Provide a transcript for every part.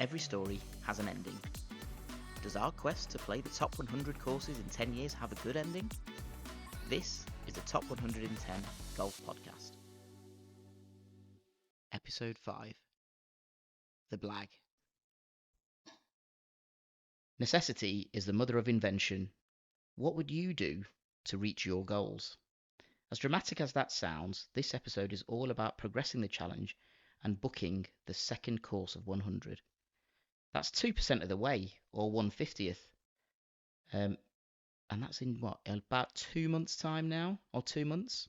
Every story has an ending. Does our quest to play the top 100 courses in 10 years have a good ending? This is the Top 110 Golf Podcast. Episode 5. The Blag. Necessity is the mother of invention. What would you do to reach your goals? As dramatic as that sounds, this episode is all about progressing the challenge and booking the second course of 100. That's 2% of the way, or 1/50th. And that's in about 2 months' time now, or 2 months.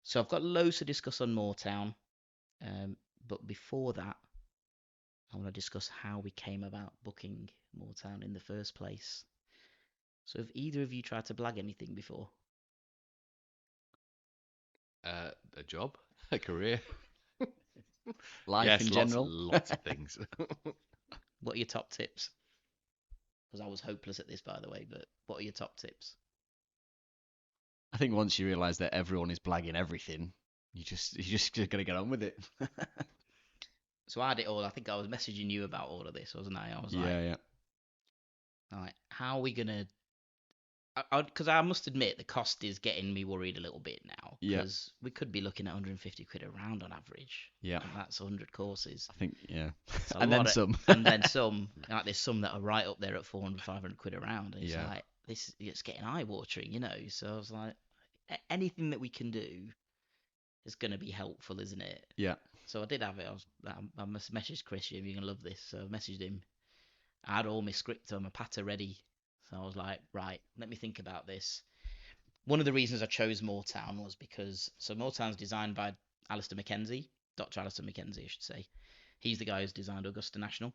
So I've got loads to discuss on Moortown. But before that, I want to discuss how we came about booking Moortown in the first place. So have either of you tried to blag anything before? A job, a career, Life in general. lots of things. What are your top tips? Because I was hopeless at this, by the way, but what are your top tips? I think once you realise that everyone is blagging everything, you're just gonna get on with it. So I had it all. I think I was messaging you about all of this, wasn't I? I was like, yeah. all right, how are we gonna? Because I must admit the cost is getting me worried a little bit now. Yeah. Because we could be looking at 150 quid a round on average. Yeah. And that's 100 courses. I think, yeah. So And then some. And then some. Like there's some that are right up there at 400, 500 quid a round. And it's Yeah. like, it's getting eye-watering, you know. So I was like, anything that we can do is going to be helpful, isn't it? Yeah. So I did have it. I messaged Chris, you're going to love this. So I messaged him. I had all my script on my patter ready. So I was like, right, let me think about this. One of the reasons I chose Moortown was because, so Moortown's designed by Alistair Mackenzie, Dr. Alistair Mackenzie, I should say. He's the guy who's designed Augusta National.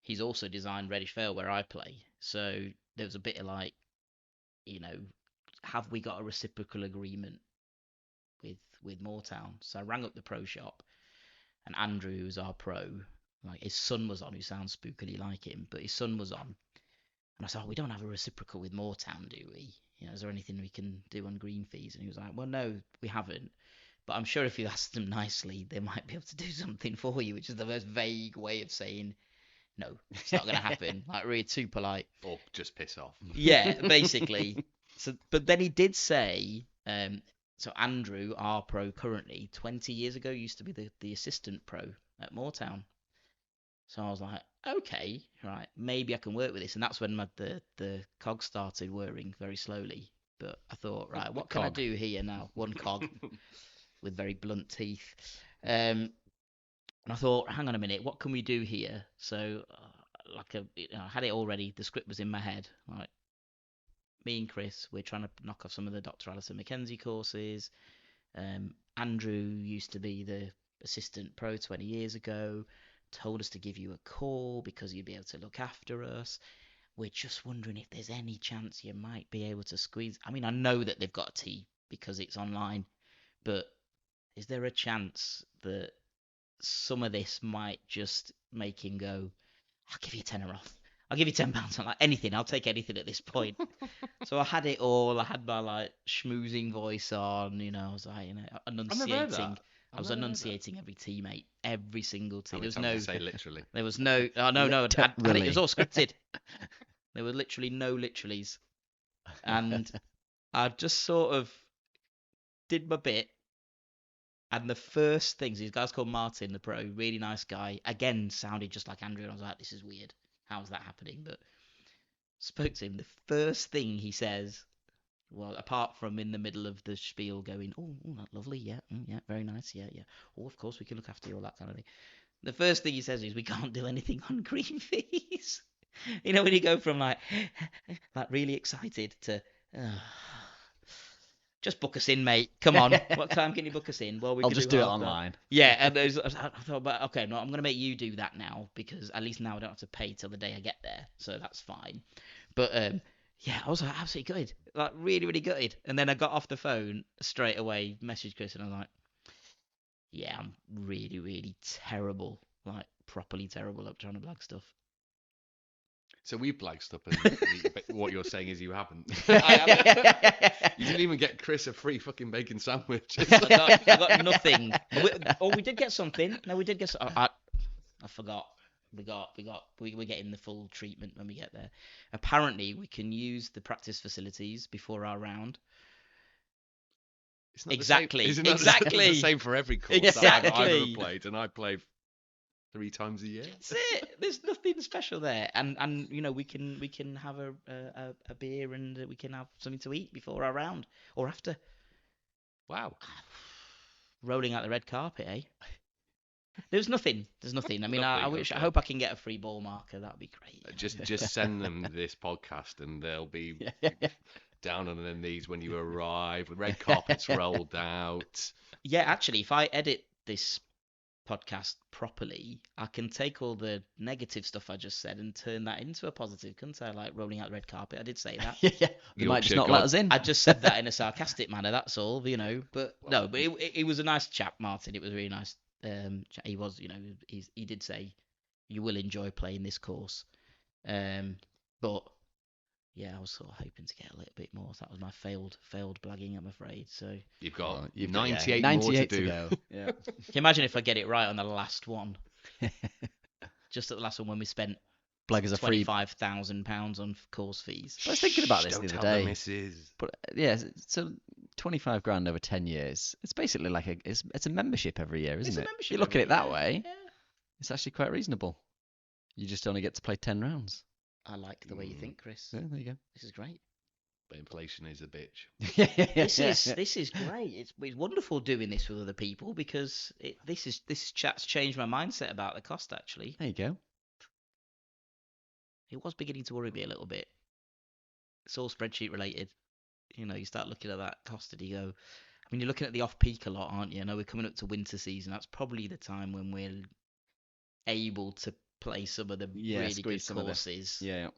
He's also designed Reddish Vale, where I play. So there was a bit of like, you know, have we got a reciprocal agreement with Moortown? So I rang up the pro shop, and Andrew, who's our pro, like his son was on, who sounds spookily like him, but his son was on. And I said, we don't have a reciprocal with Moortown, do we? You know, is there anything we can do on green fees? And he was like, well, no, we haven't. But I'm sure if you ask them nicely, they might be able to do something for you, which is the most vague way of saying, no, it's not going to happen. Like, really too polite. Or just piss off. Yeah, basically. So, but then he did say, so Andrew, our pro currently, 20 years ago, used to be the assistant pro at Moortown. So I was like, okay, right, maybe I can work with this. And that's when the cog started whirring very slowly. But I thought, right, what can I do here now? One cog with very blunt teeth. And I thought, hang on a minute, what can we do here? So I had it already. The script was in my head. Like, me and Chris, we're trying to knock off some of the Dr. Alistair Mackenzie courses. Andrew used to be the assistant pro 20 years ago. Told us to give you a call because you'd be able to look after us. We're just wondering if there's any chance you might be able to squeeze. I mean, I know that they've got a tee because it's online, but is there a chance that some of this might just make him go, I'll give you a tenner off. I'll give you £10. I'm like, anything. I'll take anything at this point. So I had it all. I had my like schmoozing voice on, you know. I was like, you know, enunciating. I was enunciating every teammate, every single team. There was no. Say literally. There was no. Oh no. And it was all scripted. There were literally no literallys, and I just sort of did my bit. And the first things, these guys called Martin, the pro, really nice guy. Again, sounded just like Andrew, and I was like, this is weird. How's that happening? But spoke to him. The first thing he says. Well, apart from in the middle of the spiel going, oh, that's lovely, yeah, yeah, very nice, yeah. Oh, of course, we can look after you, all that kind of thing. The first thing he says is, we can't do anything on green fees. You know, when you go from like really excited to, just book us in, mate. Come on. What time can you book us in? Well, I'll just do it online. Yeah, and I thought, but okay, no, I'm going to make you do that now because at least now I don't have to pay till the day I get there, so that's fine. But yeah, I was like absolutely gutted, like really, really gutted. And then I got off the phone straight away, messaged Chris, and I was like, yeah, I'm really, really terrible, like properly terrible at trying to blag stuff. So we blagged stuff, and what you're saying is you haven't. I You didn't even get Chris a free fucking bacon sandwich. got nothing. We did get something. No, we did get. I forgot. we're getting the full treatment when we get there. Apparently, we can use the practice facilities before our round. It's not Exactly, The same, isn't that exactly. the same for every course that I've Exactly. ever played, and I play 3 times a year. That's it. There's nothing special there, and you know we can have a beer and we can have something to eat before our round or after. Wow. Rolling out the red carpet, eh? There's nothing. There's nothing. I mean, I Nothing, wish. I okay. hope I can get a free ball marker. That'd be great. Just send them this podcast, and they'll be down on their knees when you arrive. The red carpet's rolled out. Yeah, actually, if I edit this podcast properly, I can take all the negative stuff I just said and turn that into a positive, couldn't I? Like rolling out the red carpet. I did say that. Yeah. They might just not let us in. I just said that in a sarcastic manner. That's all, you know. But no, but it was a nice chap, Martin. It was really nice. He was, you know, he did say you will enjoy playing this course. But yeah, I was sort of hoping to get a little bit more. So that was my failed blagging, I'm afraid. So You've got You've 98 got, more to 98 do. go. Yeah. can you imagine if I get it right on the last one? Just at the last one when we spent Blag is a free. £25,000 on course fees. I was thinking about this Don't the other tell day. the missus. But yeah, so 25 grand over 10 years. It's basically like it's a membership every year, isn't It's a it? membership You look at it every that year, way, yeah. it's actually quite reasonable. You just only get to play 10 rounds. I like the way you think, Chris. Yeah, there you go. This is great. But inflation is a bitch. This is great. It's wonderful doing this with other people because this chat's changed my mindset about the cost. Actually, There you go. it was beginning to worry me a little bit. It's all spreadsheet related. You know, you start looking at that cost and you go. I mean, you're looking at the off peak a lot, aren't you? I know we're coming up to winter season. That's probably the time when we're able to play some of the really good squeeze some of the- courses. Yeah.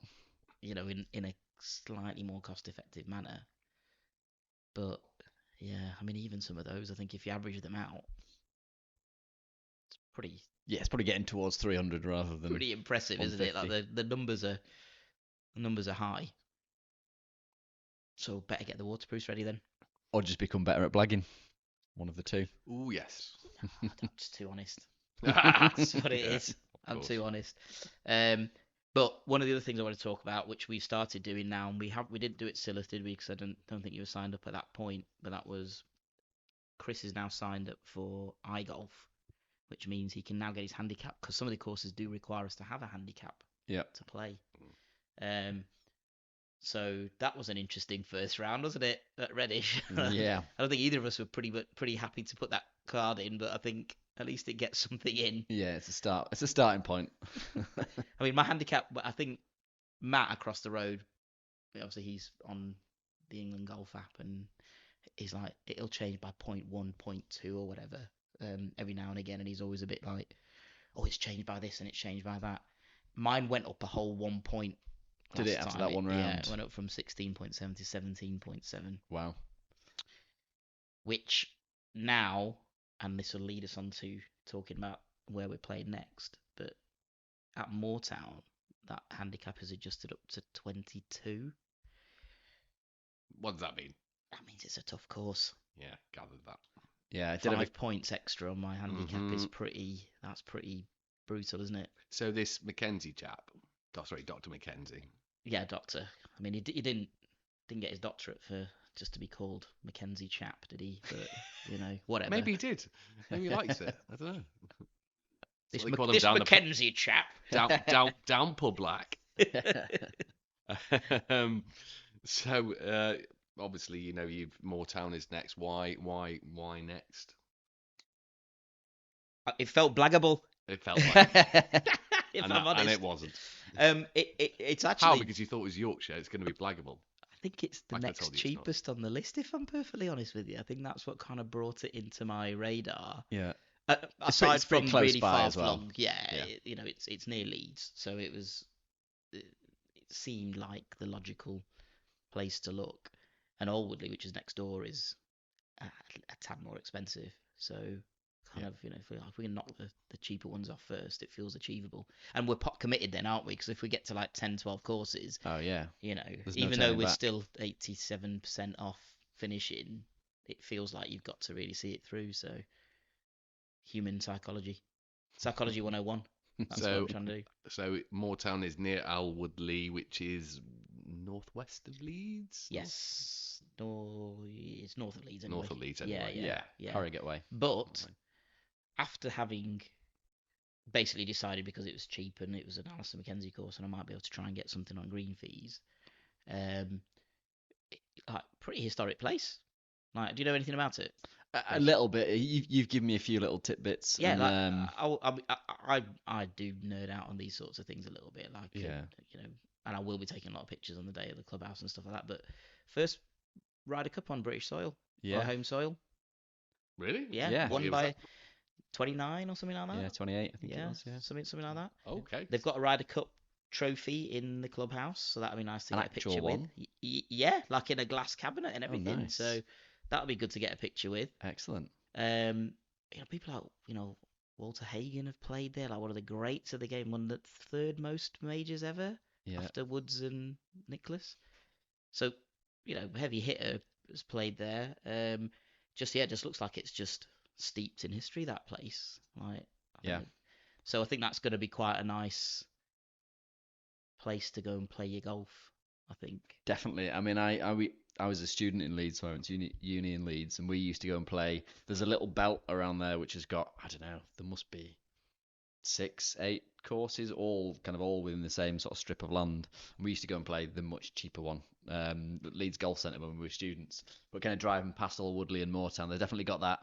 You know, in a slightly more cost-effective manner. But yeah, I mean, even some of those, I think if you average them out, it's pretty Yeah, it's probably getting towards 300 rather than. pretty impressive, isn't it? Like the numbers are high. So better get the waterproofs ready then. Or just become better at blagging. One of the two. Ooh, yes. I'm just too honest. That's what it Yeah, is. of I'm course. too honest. But one of the other things I want to talk about, which we've started doing now, and we didn't do it Silas, did we? Because I don't think you were signed up at that point. But that was Chris is now signed up for iGolf, which means he can now get his handicap because some of the courses do require us to have a handicap to play. So that was an interesting first round, wasn't it, at Reddish? Yeah. I don't think either of us were pretty happy to put that card in, but I think at least it gets something in. Yeah, it's a start. It's a starting point. I mean, my handicap, I think Matt across the road, obviously he's on the England Golf app, and he's like, it'll change by 0.1, 0.2 or whatever every now and again, and he's always a bit like, oh, it's changed by this and it's changed by that. Mine went up a whole 1 point. Did it after that one round? Yeah, it went up from 16.7 to 17.7. Wow. Which now, and this will lead us on to talking about where we're playing next, but at Moortown, that handicap is adjusted up to 22. What does that mean? That means it's a tough course. Yeah, gathered that. Yeah, I did 5 points extra on my handicap is that's pretty brutal, isn't it? So this Mackenzie chap, Dr. Mackenzie. Yeah, doctor. I mean, he didn't get his doctorate for just to be called Mackenzie chap, did he? But you know, whatever. Maybe he did. Maybe he likes it. I don't know. This, They call him this down Mackenzie chap. down pub black. So obviously, you know, Moortown is next. Why next? It felt blaggable. It felt like, If and, I'm honest. and it wasn't. It's actually. How? Because you thought it was Yorkshire. It's going to be blaggable. I think it's the Like I next told you, it's not. cheapest on the list. If I'm perfectly honest with you, I think that's what kind of brought it into my radar. Yeah. Aside it's pretty from close really by far as well. flung, it's near Leeds, so it seemed like the logical place to look. And Alwoodley, which is next door, is a tad more expensive. So kind of, you know, if we can knock the cheaper ones off first, it feels achievable. And we're pot committed then, aren't we? Because if we get to like 10, 12 courses, Oh yeah. you know, There's no even though turning we're back. still 87% off finishing, it feels like you've got to really see it through. So human psychology 101. That's what I'm trying to do. So Moortown is near Alwoodley, which is northwest of Leeds. Yes. No, it's north of Leeds anyway. North of Leeds anyway. Yeah. Harrogate way. But after having basically decided, because it was cheap and it was an Alistair Mackenzie course, and I might be able to try and get something on green fees, like, pretty historic place. Like, do you know anything about it? A little bit. You've given me a few little tidbits. Yeah, and, I do nerd out on these sorts of things a little bit, like, Yeah. you know, and I will be taking a lot of pictures on the day of the clubhouse and stuff like that. But first Ryder Cup on British soil, or home soil, Really? yeah, What won year was by that? 29 or something like that. 28, I think it was. Yeah. something like that. Okay. They've got a Ryder Cup trophy in the clubhouse, so that'd be nice to An get a picture actual one? with. Yeah, like in a glass cabinet and everything. nice. So that'd be good to get a picture with. Excellent. You know, people like, you know, Walter Hagen have played there, like one of the greats of the game, won the third most majors ever Yeah. after Woods and Nicholas. So, you know, heavy hitter has played there. Just looks like it's just steeped in history, that place. Like, I don't know. So I think that's going to be quite a nice place to go and play your golf, I think. Definitely. I mean, I was a student in Leeds, so I went to uni in Leeds, and we used to go and play. There's a little belt around there which has got, I don't know, there must be 6, 8 courses, all within the same sort of strip of land. And we used to go and play the much cheaper one, Leeds Golf Centre, when we were students. But kind of driving past Woodley and Moortown, they definitely got that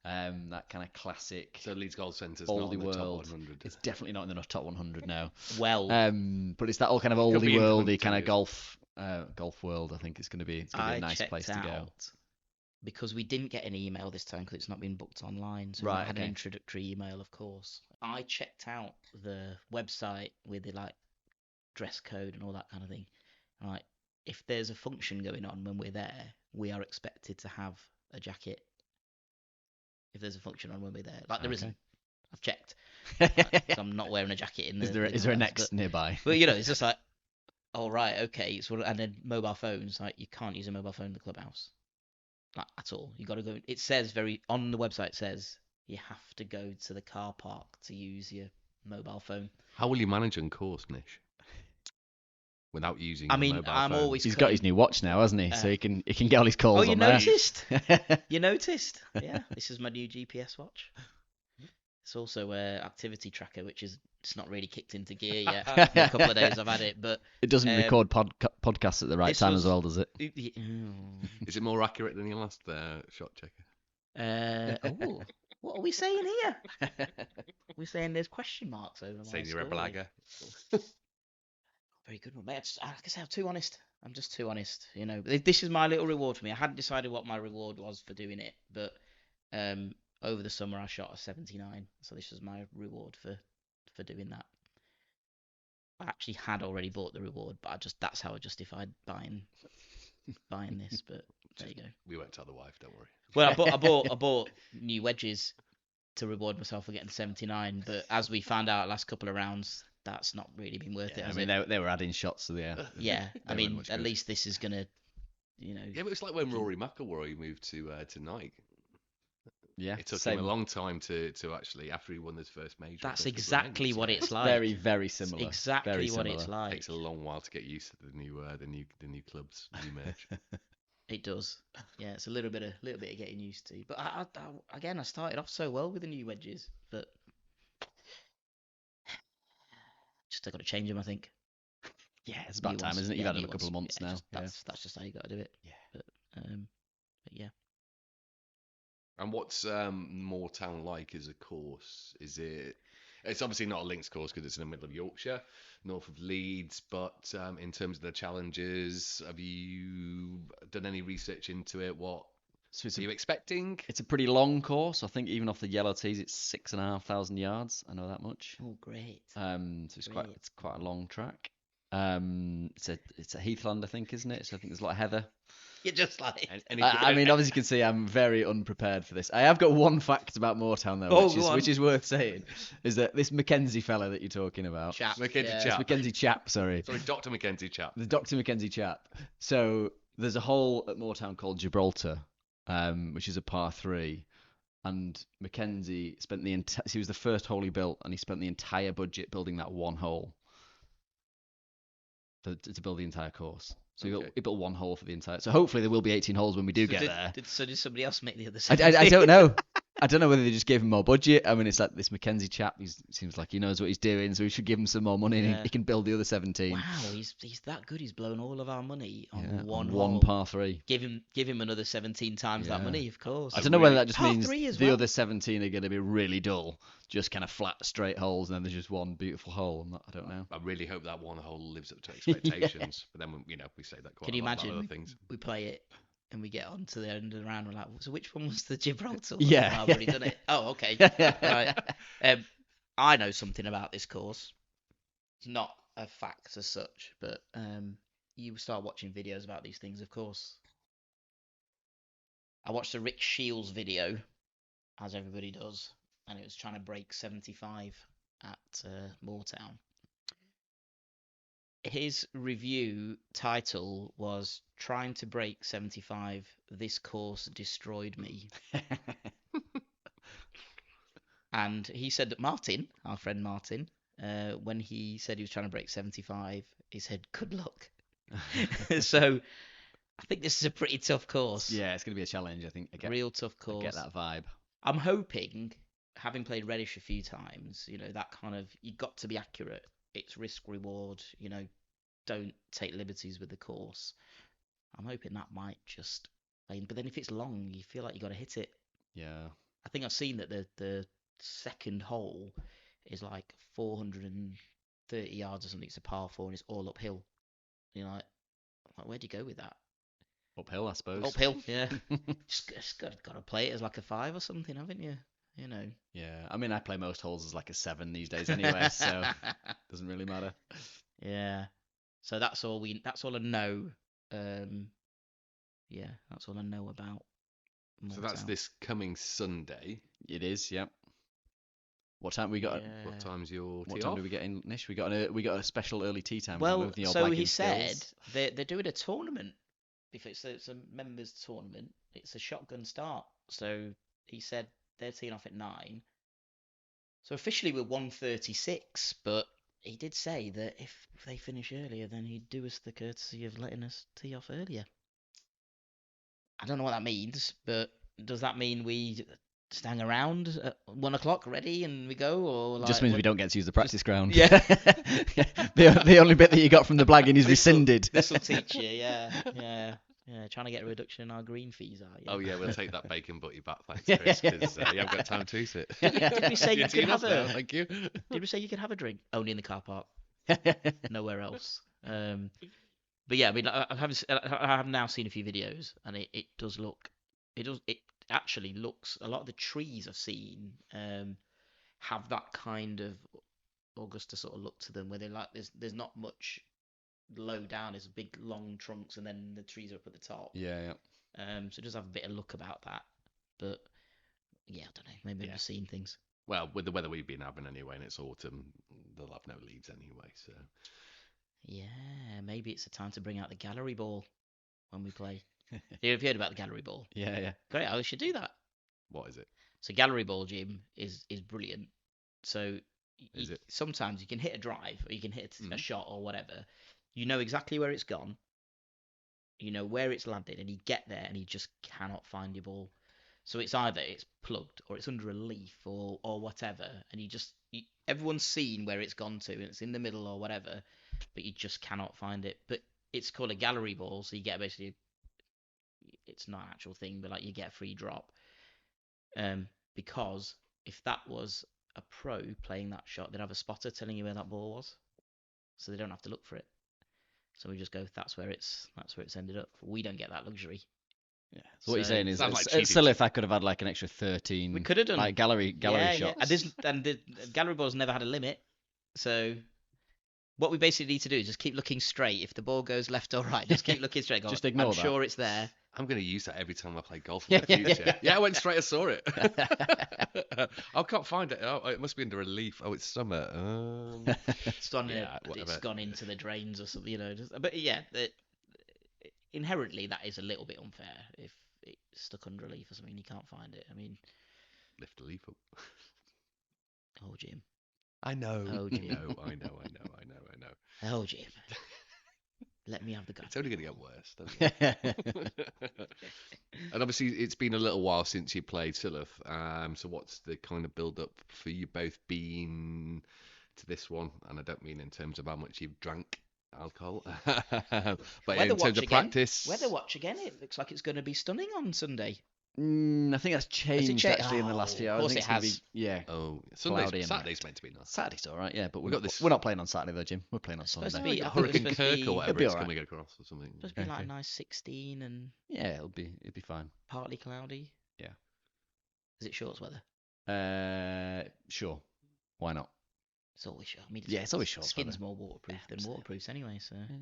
kind of classic. So Leeds Golf Centre's not oldie in the top world. 100. It's definitely not in the top 100 now. Well, But it's that all kind of Could be oldie in worldy kind of 10 golf world. I think it's going to be a I nice checked place to go. out because we didn't get an email this time because it's not been booked online. So Right, I had okay. an introductory email, of course. I checked out the website with the like dress code and all that kind of thing. And, like, if there's a function going on when we're there, we are expected to have a jacket. If there's a function on when we're there, like there Okay. isn't. I've checked. Like, 'cause I'm not wearing a jacket in the. Is there a clubhouse, next nearby? But you know, it's just like, oh right, okay. It's what, and then mobile phones, like you can't use a mobile phone in the clubhouse, like at all. You got to go. It says on the website, it says you have to go to the car park to use your mobile phone. How will you manage on course, Nish? Without using I your mean, mobile I'm phone? always. He's got his new watch now, hasn't he? So he can get all his Oh, calls you on there. noticed? You noticed? Yeah, this is my new GPS watch. It's also a activity tracker, which is it's not really kicked into gear yet. In a couple of days I've had it, but It doesn't record podcasts at the right this time was- as well, does it? Is it more accurate than your last shot checker? What are we saying here? We're saying there's question marks over my Saying you're a story. blagger. Very good one, mate. Like I say, I'm too honest. I'm just too honest. You know, this is my little reward for me. I hadn't decided what my reward was for doing it, but over the summer I shot a 79, so this was my reward for doing that. I actually had already bought the reward, but that's how I justified buying this. But there you go. We won't tell the wife, don't worry. Well, I bought new wedges to reward myself for getting 79, but as we found out last couple of rounds, that's not really been worth it. I has mean, it? they were adding shots to the air. Yeah, I weren't mean, much at good. least this is gonna, you know. Yeah, but it's like when Rory McIlroy moved to Nike. Yeah, It took same. him a long time to actually, after he won his first major. That's first exactly event, what yeah. it's like. Very, very similar. It's exactly Very what similar. it's like. Takes a long while to get used to the new clubs, new merch. It does. Yeah, it's a little bit of getting used to. But I again, I started off so well with the new wedges, but just I got to change them, I think. Yeah, it's about New time, ones. isn't it? You've Yeah, had them new a couple of ones. months Yeah, now. that's just how you got to do it. Yeah. But yeah. And what's Moortown like as a course? It's obviously not a links course because it's in the middle of Yorkshire, north of Leeds. But in terms of the challenges, have you done any research into it? What So are you expecting? it's a pretty long course. I think even off the yellow tees, it's 6,500 yards. I know that much. Oh, great. So it's Great. quite a long track. It's a heathland, I think, isn't it? So I think there's a lot of heather. You're just like. I mean, obviously, you can see I'm very unprepared for this. I have got one fact about Moortown, though, Oh, go on. which is worth saying, is that this Mackenzie fella that you're talking about, Chap. Mackenzie yeah. chap. Mackenzie chap, sorry, Sorry, Dr. Mackenzie chap. the Dr. Mackenzie chap. So there's a hole at Moortown called Gibraltar, which is a par 3, and Mackenzie spent he was the first hole he built, and he spent the entire budget building that one hole to build the entire course. So he built one hole for the entire. So hopefully there will be 18 holes when we do get there. Did somebody else make the other I 17? don't know. I don't know whether they just gave him more budget. I mean, it's like this Mackenzie chap. He seems like he knows what he's doing, so we should give him some more money, and he can build the other 17. Wow, he's that good. He's blown all of our money on one one hole. par 3. Give him another 17 times that money, of course. I don't know whether that just Par means 3 as the well. other 17 are going to be really dull, just kind of flat, straight holes, and then there's just one beautiful hole. I don't know. I really hope that one hole lives up to expectations. But then, we say that quite Can a you lot about imagine other things. we play it and we get on to the end of the round, we're like, so which one was the Gibraltar one? Yeah. Oh, I've already done it. Oh, okay. Right. I know something about this course. It's not a fact as such, but you start watching videos about these things, of course. I watched the Rick Shields video, as everybody does, and it was trying to break 75 at Moortown. His review title was "Trying to break 75. This course destroyed me." And he said that Martin, our friend Martin, when he said he was trying to break 75, he said, "Good luck." So I think this is a pretty tough course. Yeah, it's going to be a challenge. I think. Real tough course. I get that vibe. I'm hoping, having played Reddish a few times, that kind of, you got to be accurate. It's risk reward, don't take liberties with the course. I'm hoping that might just but then if it's long, you feel like you got to hit it. Yeah. I think I've seen that the second hole is like 430 yards or something. It's a par 4 and it's all uphill. Like where do you go with that? Uphill, I suppose. Uphill, yeah. just got to play it as like a 5 or something, haven't you? Yeah, I mean, I play most holes as like a 7 these days anyway, so doesn't really matter. Yeah. So that's all I know. Yeah, that's all I know about Moortown. So that's this coming Sunday. It is, yeah. What time we got? Yeah. What time's your tee What time off? do we get in, Nish? We got a special early tea time. Well, with your so blagging he said skills. they're doing a tournament. Because it's a members tournament, it's a shotgun start. So he said they're teeing off at 9. So officially we're 1:36, but he did say that if they finish earlier, then he'd do us the courtesy of letting us tee off earlier. I don't know what that means, but does that mean we just hang around at 1 o'clock ready and we go, or like, Just means we don't get to use the practice ground. Yeah. The only bit that you got from the blagging is rescinded. This will teach you, yeah. Trying to get a reduction in our green fees, are you? Oh yeah, we'll take that bacon butty back, thanks, Chris, because you haven't got time to eat it. Did we say you You're could teeing have off now, a? thank you. Did we say you could have a drink? Only in the car park, nowhere else. But yeah, I mean, I have now seen a few videos, and it actually looks. A lot of the trees I've seen have that kind of Augusta sort of look to them, where they're like there's not much low down. There's big long trunks, and then the trees are up at the top. Yeah. So it does have a bit of look about that, but yeah, I don't know. Maybe I've just seen things. Well, with the weather we've been having anyway, and it's autumn, they'll have no leads anyway. So Yeah, maybe it's a time to bring out the gallery ball when we play. Have you heard about the gallery ball? Yeah. Great, I should do that. what is it? So gallery ball, Jim, is brilliant. So Is it? sometimes you can hit a drive or you can hit a Mhm. shot or whatever. You know exactly where it's gone. You know where it's landed, and you get there and you just cannot find your ball. So it's either it's plugged or it's under a leaf or whatever, and everyone's seen where it's gone to and it's in the middle or whatever, but you just cannot find it. But it's called a gallery ball, so you get basically, it's not an actual thing, but like you get a free drop. Because if that was a pro playing that shot, they'd have a spotter telling you where that ball was, so they don't have to look for it. So we just go, that's where it's ended up. We don't get that luxury. Yeah. So what you're saying is, sounds like it's cheating. silly if I could have had like an extra 13. We could have done like gallery yeah. shots. And the gallery ball's never had a limit. So what we basically need to do is just keep looking straight. If the ball goes left or right, just keep looking straight. Go, Just ignore I'm that. sure it's there. I'm going to use that every time I play golf in the future. Yeah, I went straight. I saw it. I can't find it. Oh, it must be under a leaf. Oh, it's summer. It's gone, Yeah, it's whatever. gone into the drains or something, but yeah, inherently that is a little bit unfair if it's stuck under a leaf or something and you can't find it. I mean, lift a leaf up. Oh, Jim. I know. Oh, I Jim. know. Oh, Jim. Let me have the gun. It's only going to get worse, doesn't it? And obviously, it's been a little while since you played Silloth. So what's the kind of build-up for you both been to this one? And I don't mean in terms of how much you've drank alcohol, but Weather in terms watch of again. practice. Weather watch again. It looks like it's going to be stunning on Sunday. I think that's changed actually in the last few Of hours. course I think it it's gonna has. be Oh, cloudy and Saturday's meant to be nice. Saturday's all right, yeah, but We got this- we're not playing on Saturday though, Jim. We're playing on It's supposed to Sunday. be- I think Hurricane it's supposed to Kirk be- or whatever It'll be it's alright. coming across or something. Supposed to be like Okay. nice 16 and Yeah, it'll be fine. partly cloudy. Yeah. Is it shorts weather? Sure. Why not? It's always short. I mean, Yeah, it's always shorts Skin's weather. more waterproof Yeah, than absolutely. waterproofs anyway, so. Yeah.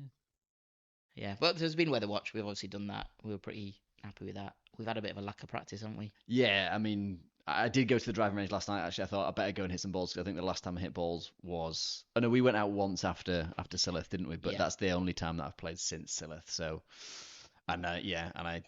Yeah, but there's been weather watch. We've obviously done that. We were pretty happy with that. We've had a bit of a lack of practice, haven't we? Yeah, I mean, I did go to the driving range last night. Actually, I thought I better go and hit some balls because I think the last time I hit balls was. Oh no, we went out once after Silloth, didn't we? But Yeah. that's the only time that I've played since Silloth. So, and I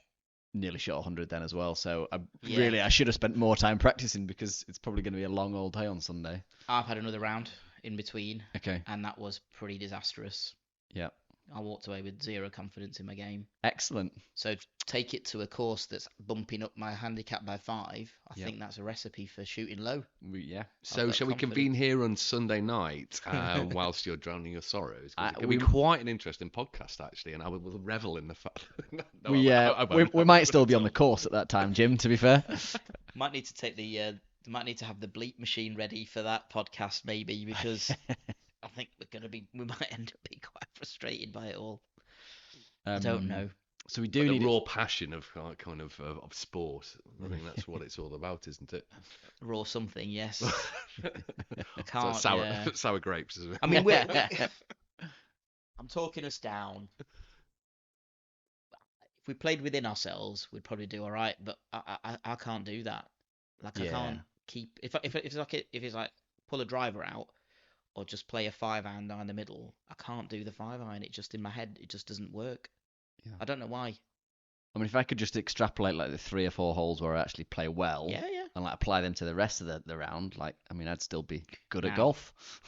nearly shot 100 then as well. So I should have spent more time practicing because it's probably going to be a long old day on Sunday. I've had another round in between, Okay. and that was pretty disastrous. Yeah. I walked away with zero confidence in my game. Excellent. So take it to a course that's bumping up my handicap by 5. I Yep. think that's a recipe for shooting low. Yeah. So got shall we confidence. convene here on Sunday night whilst you're drowning your sorrows? 'Cause it could we- be quite an interesting podcast actually, and I will revel in the fact. No, I won't. we might still be on the course at that time, Jim. To be fair. Might need to take might need to have the bleep machine ready for that podcast maybe because I think we might end up being quite frustrated by it all. I don't know. So we But do the need raw passion of kind of sport. I think that's what it's all about, isn't it? Raw something, yes. So Can't. Yeah. sour grapes, isn't it? I mean, I'm talking us down. If we played within ourselves, we'd probably do all right. But I can't do that. Like I Yeah. can't keep if it's like pull a driver out or just play a 5-iron down the middle. I can't do the 5-iron. It just in my head, it just doesn't work. Yeah. I don't know why. I mean, if I could just extrapolate like the 3 or 4 holes where I actually play well, Yeah. and like apply them to the rest of the round, like I mean, I'd still be good at Now- golf.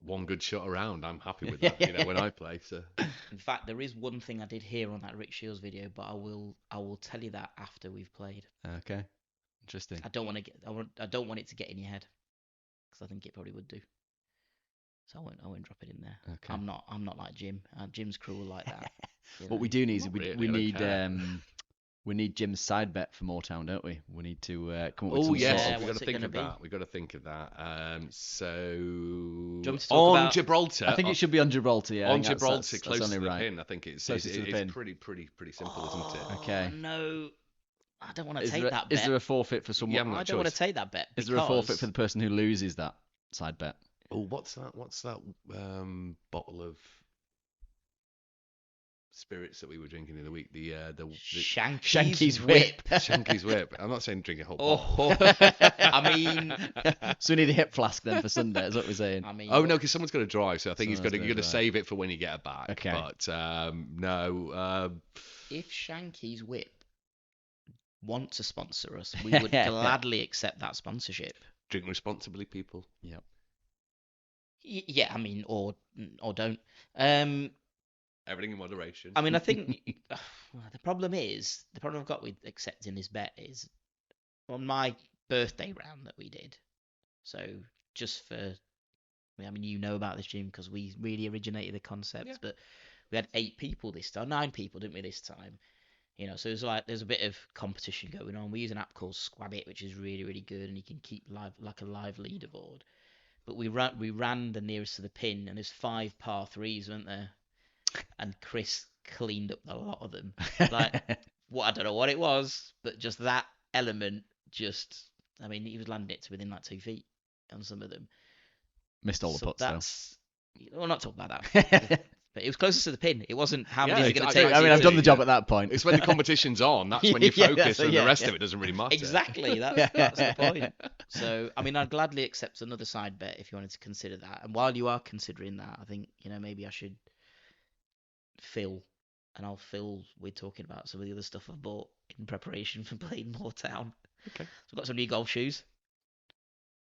One good shot around, I'm happy with that. When I play, so In fact, there is one thing I did hear on that Rick Shields video, but I will tell you that after we've played. Okay, interesting. I don't want it to get in your head because I think it probably would do. So I won't drop it in there. Okay. I'm not like Jim. Jim's cruel like that. you What know. we do need is Not we really, I don't need care. we need Jim's side bet for Moortown, don't we? We need to come up with oh some yes, sort Yeah, of. we've got what's to it think gonna of be? that. We've got to think of that. So want me to talk on about- Gibraltar, I think it should be on Gibraltar. Yeah, I on think that's- Gibraltar, that's close only to the right. pin. I think it's Closest to the pin. pretty simple, isn't it? Oh, Okay. No, I don't want to Is take there, that bet. is there a forfeit for someone? You haven't got I a don't want to choice. take that bet. Is there a forfeit because- for the person who loses that side bet? Oh, what's that? What's that bottle of spirits that we were drinking the other week? The Shanky's Whip. Shanky's Whip. I'm not saying drink a whole bottle. Oh, I mean, So we need a hip flask then for Sunday. Is what we're saying. I mean. Oh no, because someone's got to drive, so I think Someone's you're gotta going to drive. save it for when you get it back. Okay. But no, If Shanky's Whip want to sponsor us, we would gladly accept that sponsorship. drink responsibly, people. Yep. Yeah, I mean, or don't. Everything in moderation. I mean, I think the problem I've got with accepting this bet is on my birthday round that we did. So just for, I mean, you know about this, Jim, because we really originated the concept. Yeah. But we had 8 people this time, 9 people, didn't we, this time? You know, so it's like there's a bit of competition going on. We use an app called Squabbit, which is really, really good, and you can keep live like a live leaderboard. But we ran the nearest to the pin, and there's 5 par 3s, weren't there? And Chris cleaned up a lot of them. Like, I don't know what it was, but just that element, I mean, he was landing it to within like 2 feet on some of them. Missed all the So putts though. that's, we'll not talk about that. But it was closest to the pin. It wasn't how many Yeah, is it going I- to take. I mean, I've done the job yeah. at that point. It's when the competition's on. That's when you Yeah, focus, and yeah, the rest yeah. of it doesn't really matter. Exactly. That's the point. So, I mean, I'd gladly accept another side bet if you wanted to consider that. And while you are considering that, I think, maybe I should fill with talking about some of the other stuff I've bought in preparation for playing Moortown. Okay. So I've got some new golf shoes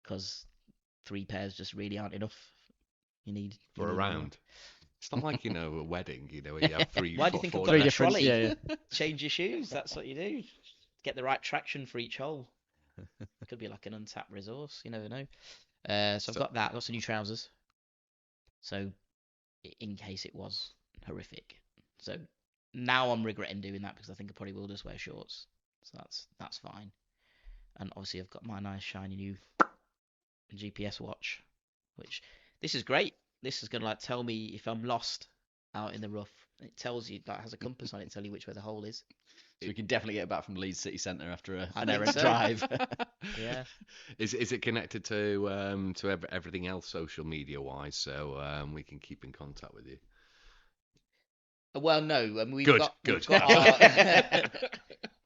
because 3 pairs just really aren't enough. You need For a more. round. It's not like, a wedding, where you have three, Why do you think I've four got Three that different- trolley? yeah. Change your shoes. That's what you do. Get the right traction for each hole. Could be like an untapped resource. You never know. So I've got that. Got some new trousers. So in case it was horrific. So now I'm regretting doing that because I think I probably will just wear shorts. So that's fine. And obviously I've got my nice shiny new GPS watch, which this is great. This is gonna like tell me if I'm lost out in the rough. It tells you, like, has a compass on it, tell you which way the hole is. So we can definitely get back from Leeds city centre after I an think errant so. drive. Yeah. Is it connected to everything else social media wise, so we can keep in contact with you? Well, no, and we've Good, got good.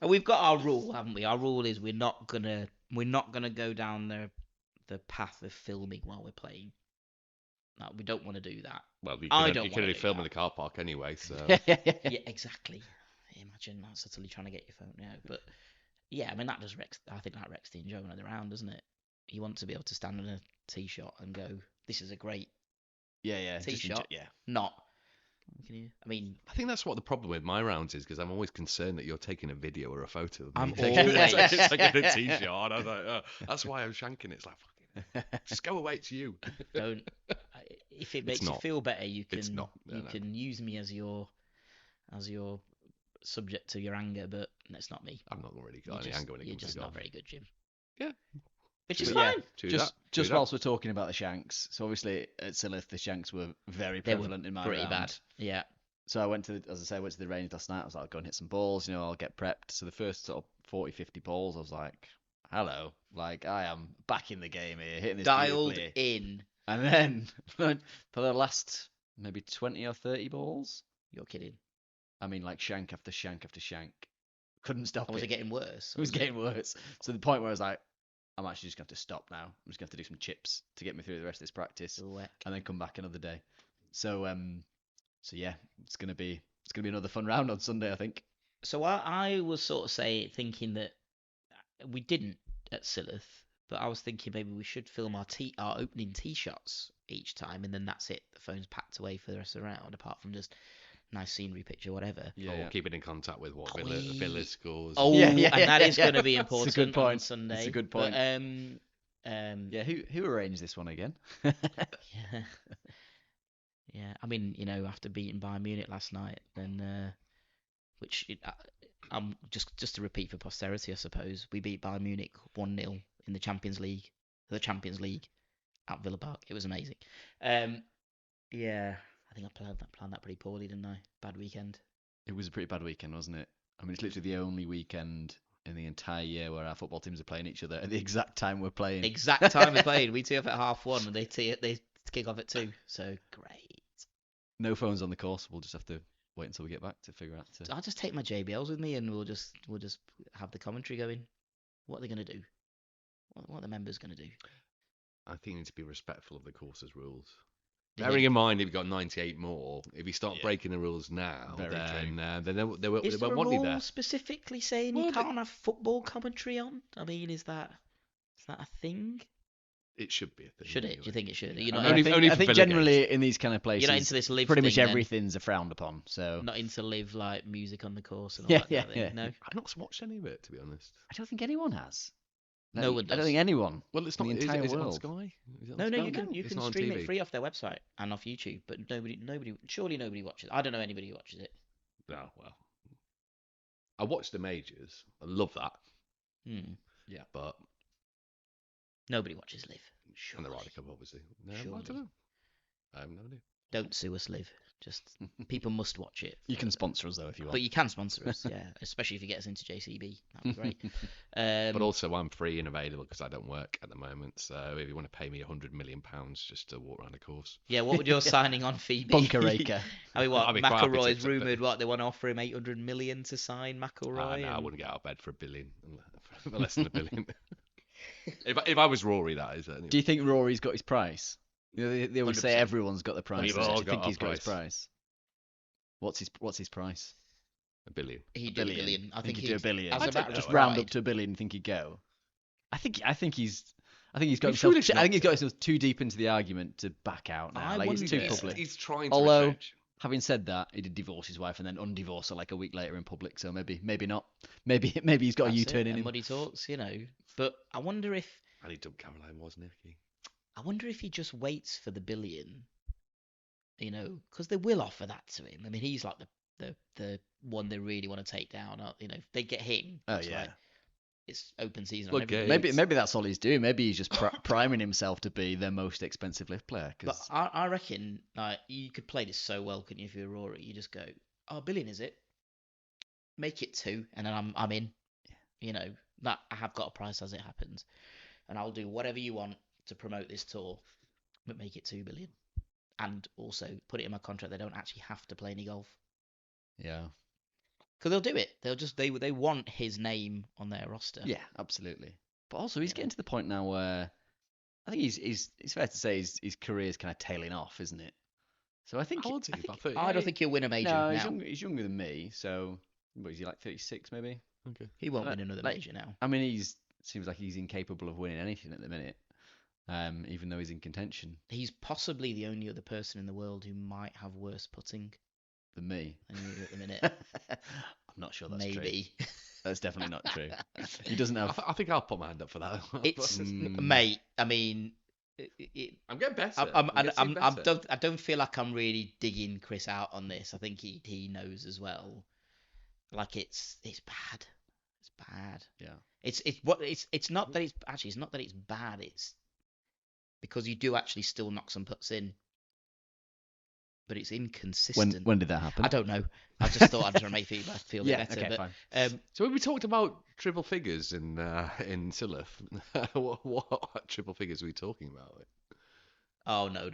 we've got our rule, haven't we? Our rule is we're not gonna go down the path of filming while we're playing. No, we don't want to do that. Well, you I can, don't you can wanna only do film in that. the car park anyway, so Yeah, exactly. Imagine that subtly trying to get your phone out, but yeah, I mean that I think that wrecks the enjoyment of the round, doesn't it? You want to be able to stand on a tee shot and go, "This is a great yeah. tee just shot." yeah. Not. Can you? I mean, I think that's what the problem with my rounds is, because I'm always concerned that you're taking a video or a photo of me I'm taking always- taking a tee shot. And I was like, oh, that's why I'm shanking it. It's like, fucking, just go away. It's you. don't. If it makes you not. feel better, you It's can not. No, you no. can use me as your subject to your anger, but that's not me. I'm not really You're got any just, anger when it you're comes just to not golf. very good, Jim. Yeah. Which is But yeah, fine. True just that, true just that. whilst we're talking about the shanks, so obviously at Silith the shanks were very They were prevalent in my pretty round. bad. Yeah. So I went to the range last night. I was like, I'll go and hit some balls, I'll get prepped. So the first sort of 40, 50 balls, I was like, hello, like I am back in the game here, hitting this Dialed beautifully. in. And then for the last maybe 20 or 30 balls, You're kidding. I mean, like shank after shank after shank, couldn't stop Or was it. it getting worse? It was getting worse. So the point where I was like, I'm actually just going to have to stop now. I'm just going to have to do some chips to get me through the rest of this practice, and then come back another day. So yeah, it's gonna be another fun round on Sunday, I think. So I was sort of thinking that we didn't at Silith, but I was thinking maybe we should film our opening tee shots each time, and then that's it. The phone's packed away for the rest of the round, apart from just nice scenery picture, whatever. Or keeping in contact with what Are Villa we- scores. Oh, and that is going to be It's a important good point. on Sunday. It's a good But, point. Yeah, who arranged this one again? yeah. Yeah, I mean, after beating Bayern Munich last night, then just to repeat for posterity, I suppose we beat Bayern Munich 1-0 in the Champions League at Villa Park. It was amazing. Yeah, I think I planned that pretty poorly, didn't I? Bad weekend. It was a pretty bad weekend, wasn't it? I mean, it's literally the only weekend in the entire year where our football teams are playing each other at the exact time we're playing. Exact time we played. We tee up at 1:30 and they kick off at 2. So great. No phones on the course. We'll just have to wait until we get back to figure out. I'll just take my JBLs with me and we'll just have the commentary going. What are they gonna do? What are the members gonna do? I think you need to be respectful of the course's rules. Do you Bearing think? in mind, if you've got 98 more, if you start Yeah. breaking the rules now, Very then they Is there won't a want you rule there. specifically saying Well, you can't have football commentary on? I mean, is that a thing? It should be a thing. Should it? Do anyway. you think it should? Yeah. You're not, Only- I for think Villa generally games. in these kind of places, you're not into this live pretty much thing, then? everything's a frowned upon. So Not into live like music on the course and all Yeah, that kind of thing. yeah. No, I've not watched any of it, to be honest. I don't think anyone has. No one I don't does. think anyone. Well, it's In not. the entire Is it on world. Sky? Is it on no. Sky? You can It's not on stream TV. it free off their website and off YouTube, but nobody. Surely nobody watches. I don't know anybody who watches it. No, well, I watched the majors. I love that. Hmm. Yeah, but Nobody watches live. and the Surely. Ryder Cup, obviously. No, I Surely. don't know. I have no idea. Don't sue us, live. Just people must watch it. You can sponsor us though if you want. But you can sponsor us, yeah. Especially if you get us into JCB, that'd be great. But also, I'm free and available because I don't work at the moment. So if you want to pay me £100 million just to walk around the course, yeah, what would your signing on fee be? Bunker Raker. I mean, what I'd be quite happy to McElroy's accept it. rumoured what they want to offer him 800 million to sign McElroy. no, I and- wouldn't get out of bed for £1 billion, for less than £1 billion. if I was Rory, that is. Anyway. Do you think Rory's got his price? They always say 100%. everyone's got the price. We've Do all you got think our he's got his price. price? What's his price? £1 billion. He'd do a billion. I think he'd do a billion. as a I'd take matter that. of Just Right. round up to $1 billion. Think he'd go? I think he's got He's himself. foolish I think he's not got to. himself too deep into the argument to back out now. I Like it's too wonder- public. He's trying to Although, retrench. having said that, he did divorce his wife and then undivorce her like a week later in public. So maybe not. Maybe he's got a That's U-turn it, in him. muddy talks, you know. But I wonder if And he dubbed Caroline, wasn't he? he just waits for the billion, you know, because they will offer that to him. I mean, he's like the one they really want to take down. You know, if they get him, Oh, it's yeah. like it's open season. Look, On everything. Maybe that's all he's doing. Maybe he's just priming himself to be the most expensive lift player. But Cause I reckon like you could play this so well, couldn't you? If you're Rory, you just go, "Oh, billion is it? Make it 2, and then I'm in." You know, that I have got a price as it happens, and I'll do whatever you want to promote this tour, but make it 2 billion, and also put it in my contract. They don't actually have to play any golf yeah, because they'll do it. They'll just they want his name on their roster. yeah, absolutely. But also, he's You know. getting to the point now where I think he's fair to say his career's kind of tailing off, isn't it? So I think How old is he? I think- About 30? I don't think he'll win a major no, now. he's younger than me. So what is he like 36 maybe? Okay. He won't Like- win another like- major now. I mean, seems like he's incapable of winning anything at the minute. Even though he's in contention He's possibly the only other person in the world who might have worse putting than me. than you at the minute. I'm not sure that's true. Maybe. That's definitely not true. He doesn't have. I think I'll put my hand up for that. It's Mm. mate. I mean, I'm getting better. I don't feel like I'm really digging Chris out on this. I think he knows as well. Like it's bad. It's bad. Yeah. It's not that it's bad. It's because you do actually still knock some putts in, but it's inconsistent. When did that happen? I don't know. I just thought I'd try to make you feel a bit Yeah. better. Okay. But Fine. So when we talked about triple figures in Silith, what triple figures are we talking about? oh no.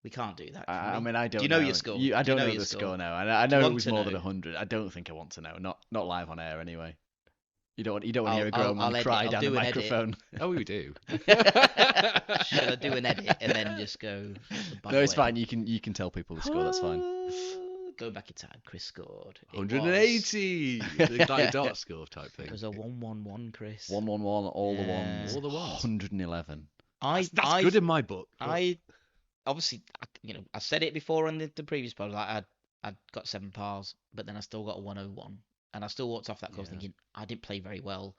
We can't do that. can I we? mean, I don't. Do you know know your score? I Do you don't know know your the score? score now. I Do you know it want was to more than know? 100. I don't think I want to know. Not live on air anyway. You don't want to hear a I'll grown man edit. cry I'll down the do an edit. microphone. Oh, we do. Shall I do an edit and then just go? by No, the it's way? fine. You can tell people the score. That's fine. Going back in time, Chris scored. It 180. Like dart score type thing. It was a 1-1-1, Chris. 1-1-1, all the Yeah. ones. All the ones. 111. That's good in my book. I obviously, I said it before on the previous pod. Like I got 7 pars, but then I still got a 101, and I still walked off that course Yeah. thinking I didn't play very well,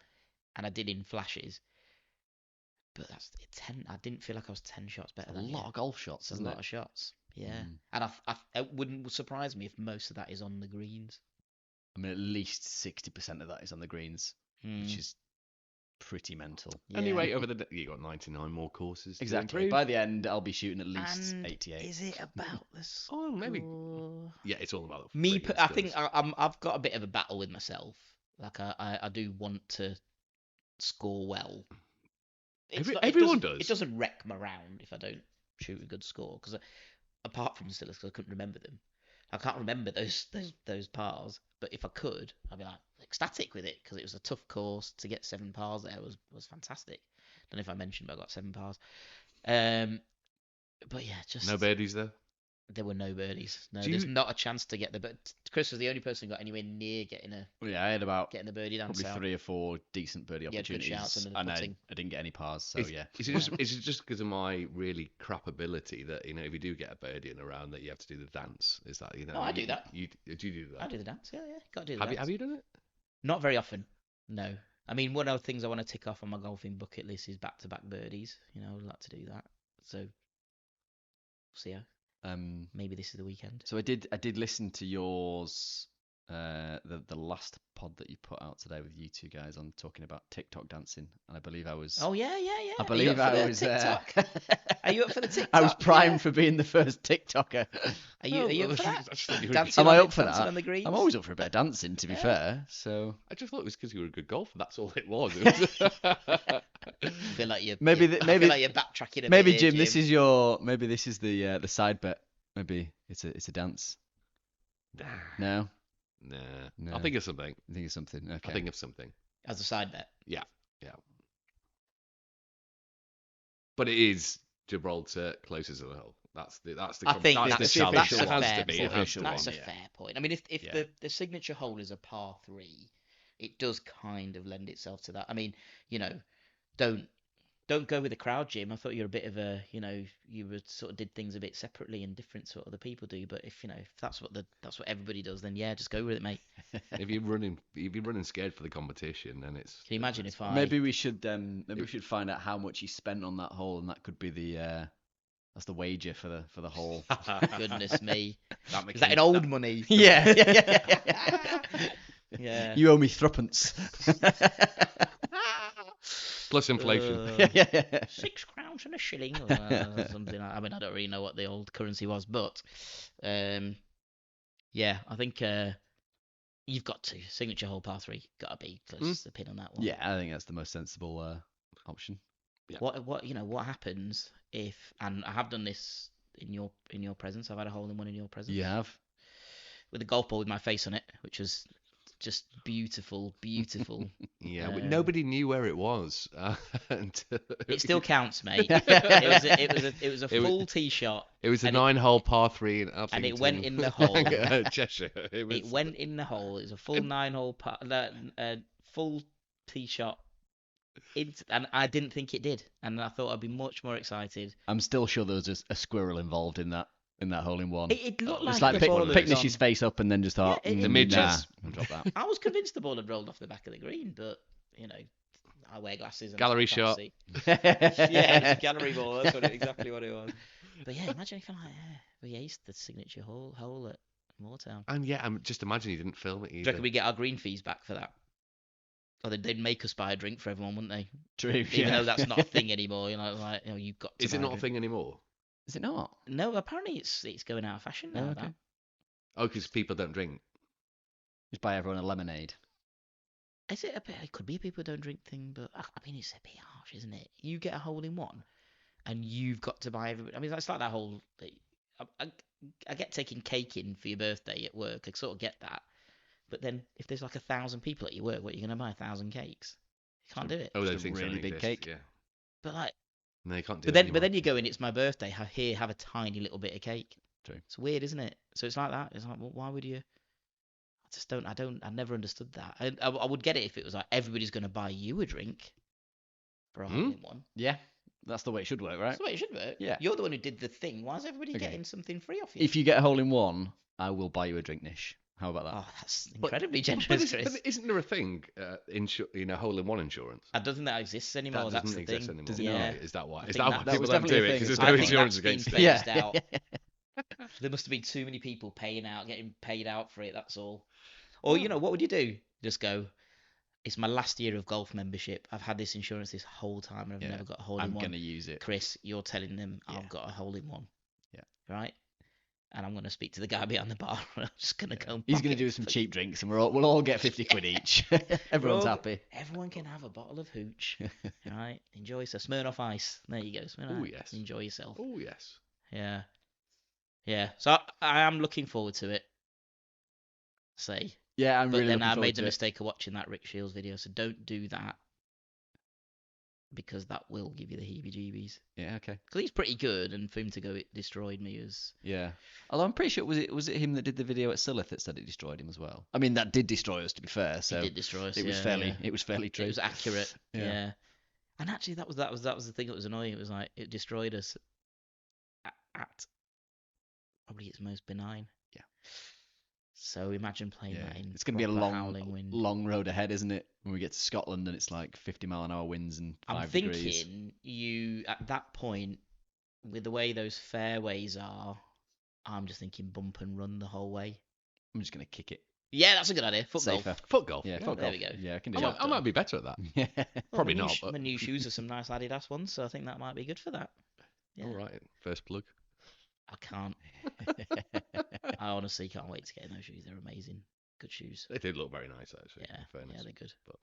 and I did in flashes. But that's 10. I didn't feel like I was 10 shots better A than lot you. of golf shots, It's a isn't lot it? of shots. Yeah, Mm. and it wouldn't surprise me if most of that is on the greens. I mean, at least 60% of that is on the greens, which is pretty mental. Yeah. Anyway, you got 99 more courses. to Exactly. improve. By the end, I'll be shooting at least And 88. Is it about the score? Oh, maybe. Yeah, it's all about the Me, friggin' I think skills. I've got a bit of a battle with myself. Like I do want to score well. Everyone does. It doesn't wreck my round if I don't shoot a good score. Because apart from still, I couldn't remember them. I can't remember those pars. But if I could, I'd be like ecstatic with it because it was a tough course to get 7 pars. There was fantastic. Don't know if I mentioned, but I got 7 pars. But yeah, just No birdies there. there were no birdies. No, Do there's you- not a chance to get the. But Chris was the only person who got anywhere near getting Yeah, I had about the birdie dance probably out. 3 or 4 decent birdie Yeah, good opportunities, shouts and the and I putting. didn't get any pars. So Is, yeah, is it just because of my really crap ability that if you do get a birdie in a round that you have to do the dance? Is that Oh, I do that. You do you do that? I do the dance. Yeah, got to do the Have dance. you done it? Not very often. No. I mean, one of the things I want to tick off on my golfing bucket list is back-to-back birdies. I would like to do that. So, we'll see how. Maybe this is the weekend. So I did listen to yours, the last pod that you put out today with you two guys on talking about TikTok dancing, and I believe I was. Oh yeah. I believe I was. TikTok? Are you up for the TikTok? I was primed Yeah. for being the first TikToker. Are you up for that? Dancing Am I on up for dancing that? on the greens? I'm always up for a bit of dancing, to be Yeah. fair. So I just thought it was because you were a good golfer. That's all it was. I feel like you're Maybe I maybe feel like you're backtracking a maybe bit here, Jim, this is the side bet. Maybe it's a dance. No, Nah. I'll think of something. I think it's something. Okay. I'll think of something. as a side bet. But it is Gibraltar closest to the hole. That's the I think that's that's the the challenge. official It has one. to be. It's the It has official to be. That's a yeah. fair point. I mean, if Yeah. the signature hole is a par 3, it does kind of lend itself to that. I mean, don't go with the crowd, Jim. I thought you were a bit of a, you were sort of did things a bit separately and different to what other people do. But if that's what everybody does, then yeah, just go with it, mate. If you're running scared for the competition, then it's. Can you imagine if I Maybe we should find out how much he spent on that hole, and that could be that's the wager for the hole. Goodness me, That is that in old money? Yeah. Yeah. You owe me threepence. Plus inflation. £6 and a shilling or something. I mean, I don't really know what the old currency was, but yeah, I think you've got to signature hole par 3. Got to be close to the pin on that one. Yeah, I think that's the most sensible option. Yeah. What happens if, and I have done this in your presence. I've had a hole in one in your presence. You have. With a golf ball with my face on it, which was just beautiful. Yeah, but nobody knew where it was. It still counts, mate. It was a full tee shot. It was a 9-hole par 3 in Adlington. And it went in the hole. Cheshire. It went in the hole. It was a full 9-hole full tee shot. And I didn't think it did. And I thought I'd be much more excited. I'm still sure there was a squirrel involved in that hole in one. It looked It's like like the ball had picking gone- his face up and then just thought, Yeah, The midges. I'll drop that. I was convinced the ball had rolled off the back of the green, but I wear glasses. And Gallery I can't shot. see. Yeah, it's a gallery ball. That's exactly what it was. But yeah, imagine if we aced the signature hole at Moortown. And yeah, just imagine he didn't film it Do you either. reckon we get our green fees back for that? Or they'd make us buy a drink for everyone, wouldn't they? True. Even though that's not a thing anymore. You've got to Is it buy not a drink. thing anymore? Is it not? No, apparently it's going out of fashion now. Oh, okay. That. Oh, because people don't drink. Just buy everyone a lemonade. Is it a bit? It could be people don't drink thing, but I mean it's a bit harsh, isn't it? You get a hole in one, and you've got to buy everybody. I mean, it's like that whole. I get taking cake in for your birthday at work. I sort of get that, but then if there's like 1,000 people at your work, what are you going to buy? 1,000 cakes? You can't do it. Oh, Just those a things really don't big exist, cake. Yeah. But like, No, you can't do but it then anymore. you go in. It's my birthday. Have a tiny little bit of cake. True. It's weird, isn't it? So it's like that. It's like, well, why would you? I just don't. I never understood that. I would get it if it was like everybody's going to buy you a drink for a hole in one. Yeah, that's the way it should work, right? That's the way it should work. Yeah. You're the one who did the thing. Why is everybody Okay. getting something free off you? If you get a hole in one, I will buy you a drink, Nish. How about that? Oh, that's incredibly But, generous, Chris. but isn't there a thing, hole-in-one insurance? I don't think that exists anymore. That that's doesn't the exist thing. anymore. Does it Yeah. not? Is that why? I Is think that why that people was don't do definitely it? a Because there's thing. no I think insurance that's been against it. phased Yeah. out. There must have been too many people getting paid out for it. That's all. Or what would you do? Just go. It's my last year of golf membership. I've had this insurance this whole time, and I've Yeah. never got a hole in I'm one. going to use it. Chris, you're telling them Yeah. I've got a hole in one. Yeah. Right. And I'm going to speak to the guy behind the bar. I'm just going to go. He's going to do some cheap drinks, and we'll all get 50 quid each. Everyone's Bro, happy. Everyone can have a bottle of hooch. Right. Enjoy yourself. Smirnoff Ice. There you go. Smirnoff Oh, Ice. yes. Enjoy yourself. Oh, yes. Yeah. Yeah. So I am looking forward to it. Say. Yeah, I'm But really then looking I forward made the to it. mistake of watching that Rick Shields video, so don't do that. Because that will give you the heebie-jeebies. Yeah, okay. Because he's pretty good, and for him to go, it destroyed me as... Yeah. Although I'm pretty sure was it him that did the video at Sillith that said it destroyed him as well. I mean, that did destroy us, to be fair. So It did destroy us. it was yeah, fairly yeah. it was fairly true. It was accurate. Yeah. Yeah. And actually, that was the thing that was annoying. It was like it destroyed us at probably its most benign. Yeah. So imagine playing Yeah. that in It's going to be a proper howling wind. long road ahead, isn't it? When we get to Scotland and it's like 50-mile-an-hour winds and 5 I'm degrees. thinking you at that point, with the way those fairways are, I'm just thinking bump and run the whole way. I'm just going to kick it. Yeah, that's a good idea. Foot Safer. golf. Foot golf. Yeah, Yeah, fuck there off. we go. Yeah, I can do I that. might be better at that. Yeah. Probably my new not, but- My new shoes are some nice Adidas ones, so I think that might be good for that. Yeah. All right. First plug. I can't. I honestly can't wait to get in those shoes. They're amazing. Good shoes. They did look very nice, actually. Yeah, In fairness. yeah, they're good. But-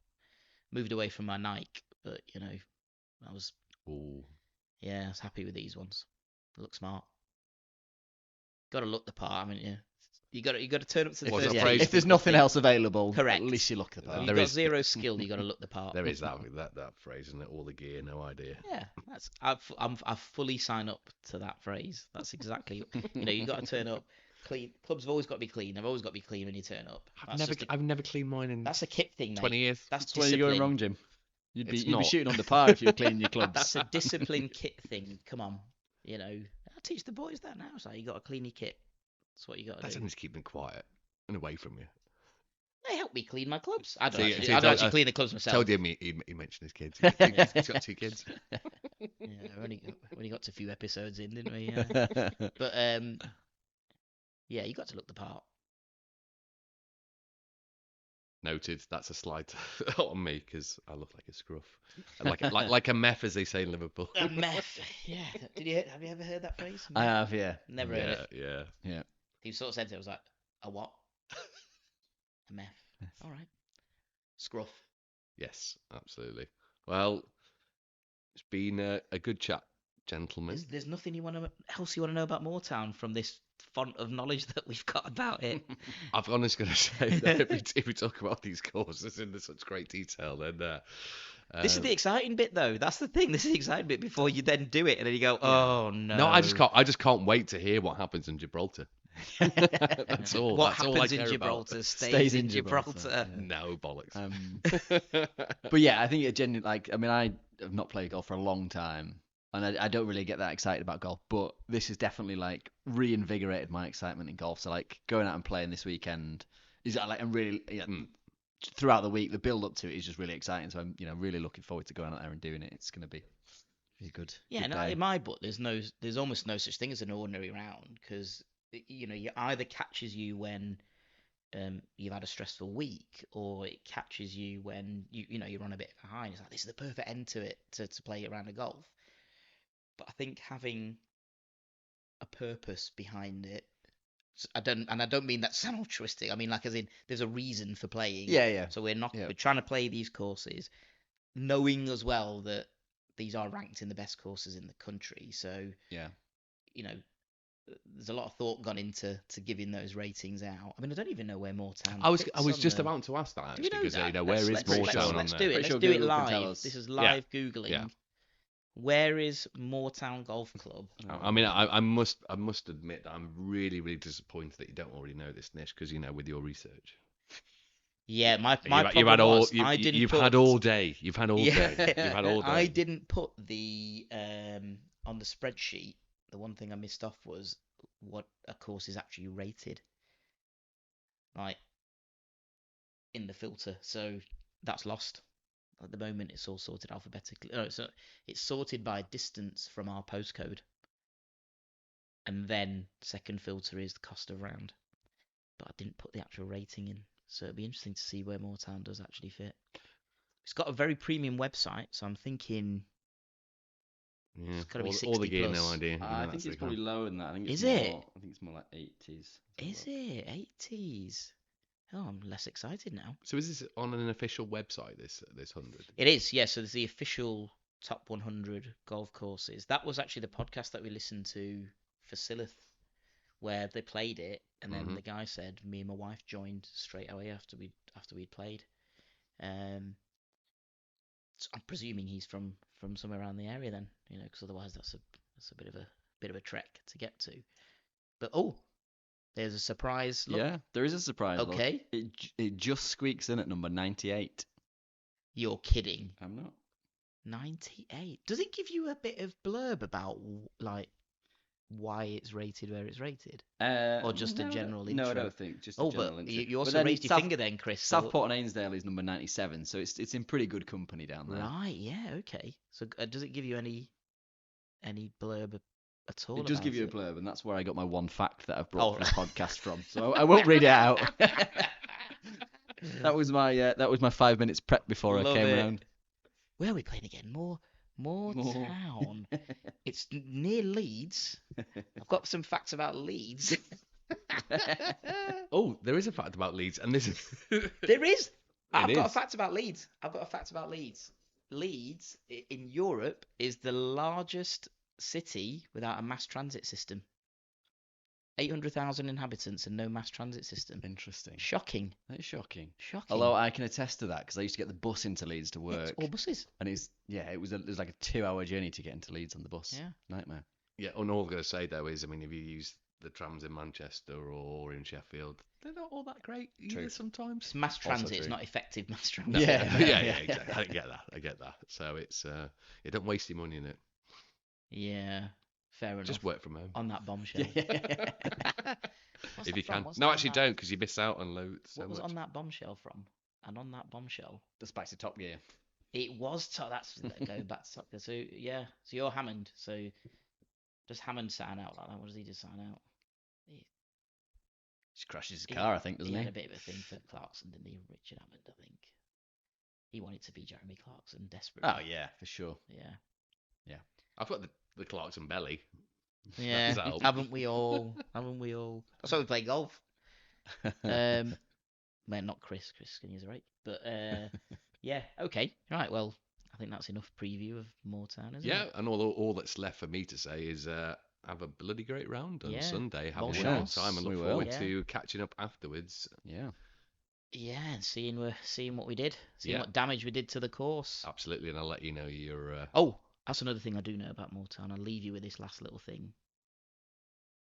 Moved away from my Nike, but I was Ooh. I was happy with these ones. They look smart. Got to look the part, haven't you? You got to turn up to the What's first that tee. phrase? If there's nothing else available, Correct. at least you look at You've that. There got is- zero skill. You got to look the part. There is that phrase, isn't it? All the gear, no idea. Yeah, I've fully signed up to that phrase. That's exactly. You got to turn up clean. Clubs have always got to be clean. They've always got to be clean when you turn up. I've never cleaned mine in That's a kip thing, mate. 20 years. That's That's where you're going discipline. wrong, Jim. It's You'd be not. shooting under par if you were cleaning your clubs. That's a discipline kit thing. Come on, I'll teach the boys that now. It's like you got to clean your kit. That's what you got to That's do. only to keep them quiet and away from you. They help me clean my clubs. I don't See, actually, see, I don't I- actually clean the clubs myself. Told you he mentioned his kids. He's got 2 kids. Yeah, we only got to a few episodes in, didn't we? But yeah, you got to look the part. Noted. That's a slide on me because I look like a scruff, like a meth, as they say in Liverpool. A meth. Yeah. Have you ever heard that phrase? I Meth? have, yeah. Never heard it. Yeah. He sort of said it. I was like, a what? A meth. All right. Scruff. Yes, absolutely. Well, it's been a good chat, gentlemen. There's nothing else you want to know about Moortown from this font of knowledge that we've got about it. I've honestly going to say that if we talk about these courses in such great detail, then This is the exciting bit, though. That's the thing. This is the exciting bit before you then do it, and then you go, "Oh no!" No, I just can't wait to hear what happens in Gibraltar. That's all. What That's all I happens in care Gibraltar about. stays in Gibraltar. yeah. No bollocks. But yeah, I think it genuinely I have not played golf for a long time, and I don't really get that excited about golf. But this has definitely reinvigorated my excitement in golf. So going out and playing this weekend is I'm really throughout the week. The build up to it is just really exciting. So I'm really looking forward to going out there and doing it. It's going to be good. Yeah, good no, day. in my book, there's almost no such thing as an ordinary round because you either catches you when you've had a stressful week, or it catches you when you're on a bit of a high. And it's like this is the perfect end to it to play around a golf. But I think having a purpose behind it, I don't mean that sound altruistic. I mean as in there's a reason for playing. Yeah. So we're Yeah. trying to play these courses, knowing as well that these are ranked in the best courses in the country. So Yeah. There's a lot of thought gone into giving those ratings out. I mean, I don't even know where Moortown. I was fits just on the- about to ask that Do we actually know because that? where is Let's Moortown on let's there? do it. Pretty sure Let's do it Google can tell live. us. This is live googling. Yeah. Where is Moortown Golf Club? I mean, I must admit that I'm really, really disappointed that you don't already know this, Nish, because with your research. Yeah, my You've had problem all was I didn't you've put, had all day. You've had all Yeah. day. You've had all day. I didn't put the on the spreadsheet. The one thing I missed off was what a course is actually rated, like in the filter. So that's lost. At the moment, it's all sorted alphabetically. No, it's sorted by distance from our postcode, and then second filter is the cost of round. But I didn't put the actual rating in, so it'll be interesting to see where Moortown does actually fit. It's got a very premium website, so I'm thinking Yeah, it's gotta be all the 60 gear, plus. no idea. I think it's probably lower than that. I think Is it's it? more, I think it's more like 80s. Is it 80s? Oh, I'm less excited now. So is this on an official website? This 100? It is, yeah. So there's the official top 100 golf courses. That was actually the podcast that we listened to for Silith, where they played it, and then the guy said, "Me and my wife joined straight away after we'd played." So I'm presuming he's from somewhere around the area then, because otherwise that's a bit of a trek to get to. But there's a surprise. Look. Yeah, there is a surprise. look. Okay. It just squeaks in at number 98. You're kidding. I'm not. 98. Does it give you a bit of blurb about why it's rated where it's rated? Or just a general intro? No, I don't think. Just a general but intro. you But also then raised your finger then, Chris. so- Southport and Ainsdale is number 97, so it's in pretty good company down there. Right, yeah, okay. So does it give you any blurb at all? It does give about you a it? blurb, and that's where I got my one fact that I've brought Oh, for the podcast from. So I won't read it out. That was my 5 minutes prep before I Love came it. around. Where are we playing again? Moortown. It's near Leeds. I've got some facts about Leeds. Oh, there is a fact about Leeds, and this is There is. I've got a is. fact about Leeds. Leeds in Europe is the largest city without a mass transit system. 800,000 inhabitants and no mass transit system. Interesting. Shocking. That is shocking. Shocking. Although I can attest to that because I used to get the bus into Leeds to work, It's all buses. and it was like a 2-hour journey to get into Leeds on the bus. Yeah. Nightmare. Yeah, and all I'm going to say though is, I mean, if you use the trams in Manchester or in Sheffield, they're not all that great either True. sometimes. It's mass transit. It's true. not effective mass No, transit. yeah, exactly. I get that. So it's you don't waste your money in it. Yeah, fair enough. Just work from home On that bombshell. What's if that you from? can. What's No, that actually on that- don't, because you miss out on loads. So What was much. on that bombshell from? And on that bombshell, The spicy Top Gear. it was. That's going back to Top Gear. So yeah, so you're Hammond. So does Hammond sign out like that? What does he just sign out? Just crashes his car, I think, doesn't He he? had a bit of a thing for Clarkson, didn't he? Richard Hammond, I think. He wanted to be Jeremy Clarkson desperately. Oh yeah, for sure. Yeah. I've got the Clarkson belly. Yeah. That helps. Haven't we all? Haven't we all? That's why we play golf. Man, not Chris. Chris Skinner's right. But yeah. Okay. Right. Well, I think that's enough preview of Moortown, isn't Yeah, it? and all that's left for me to say is have a bloody great round on Yeah. Sunday. Have Bon a wonderful chance. time and We look will. forward Yeah. to catching up afterwards. Yeah. Yeah, and seeing what we did, seeing Yeah. what damage we did to the course. Absolutely, and I'll let you know your. Oh, that's another thing I do know about Moortown. I'll leave you with this last little thing.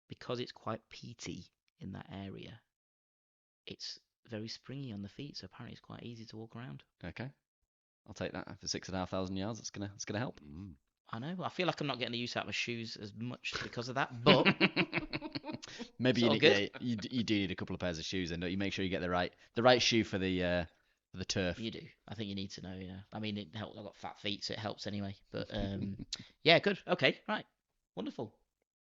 Because it's quite peaty in that area, it's very springy on the feet, so apparently it's quite easy to walk around. Okay. I'll take that for 6,500 yards. It's gonna help. I know. I feel like I'm not getting the use out of my shoes as much because of that, but Maybe It's all good. you do need a couple of pairs of shoes, and you make sure you get the right shoe for the turf. you do. I think you need to know. Yeah. I mean, it helps. I've got fat feet, so it helps anyway. But yeah, good. Okay, right, wonderful.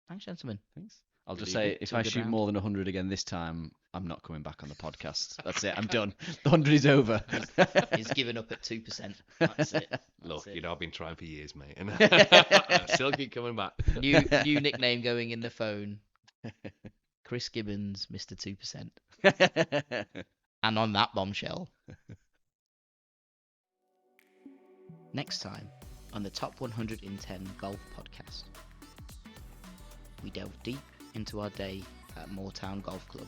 Thanks, gentlemen. Thanks. I'll Good just say, evening. if It's a I good shoot round. more than 100 again this time, I'm not coming back on the podcast. That's it. I'm done. The 100 is over. He's given up at 2%. That's it. Look, That's it. I've been trying for years, mate, and I still keep coming back. New nickname going in the phone. Chris Gibbons, Mr. 2%. And on that bombshell. Next time on the Top 110 Golf Podcast, we delve deep into our day at Moortown Golf Club